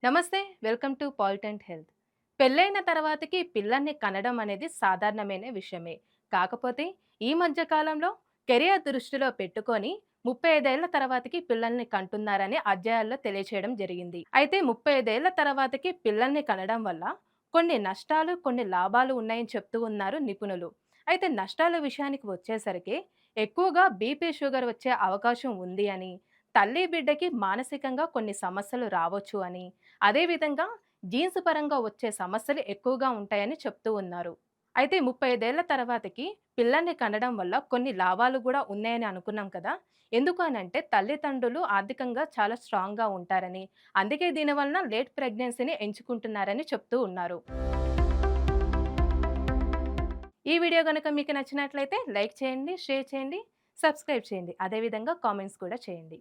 నమస్తే. Welcome to పాలిటెంట్ health. పెళ్ళైన తర్వాతకి పిల్లల్ని కనడం అనేది సాధారణమైన విషయమే. కాకపోతే ఈ మధ్య కాలంలో కెరియర్ దృష్టిలో పెట్టుకొని 35 ఏళ్ల తర్వాతకి పిల్లల్ని కంటున్నారని అధ్యయనాల్లో తెలియచేయడం జరిగింది. అయితే 35 ఏళ్ల తర్వాతకి పిల్లల్ని కనడం వల్ల కొన్ని నష్టాలు, కొన్ని లాభాలు ఉన్నాయని చెప్తూ ఉన్నారు నిపుణులు. అయితే నష్టాల విషయానికి వచ్చేసరికి ఎక్కువగా బీపీ, షుగర్ వచ్చే అవకాశం ఉంది అని, తల్లి బిడ్డకి మానసికంగా కొన్ని సమస్యలు రావచ్చు అని, అదేవిధంగా జీన్స్ పరంగా వచ్చే సమస్యలు ఎక్కువగా ఉంటాయని చెప్తూ ఉన్నారు. అయితే 35 ఏళ్ల తర్వాతకి పిల్లల్ని కనడం వల్ల కొన్ని లాభాలు గూడా ఉన్నాయని అనుకున్నాం కదా! ఎందుకు అనంటే తల్లిదండ్రులు ఆర్థికంగా చాలా స్ట్రాంగ్‌గా ఉంటారని, అందుకే దీనివలన లేట్ ప్రెగ్నెన్సీని ఎంచుకుంటున్నారని చెప్తూ ఉన్నారు. ఈ వీడియో గనుక మీకు నచ్చినట్లయితే లైక్ చేయండి, షేర్ చేయండి, సబ్స్క్రైబ్ చేయండి. అదేవిధంగా కామెంట్స్ కూడా చేయండి.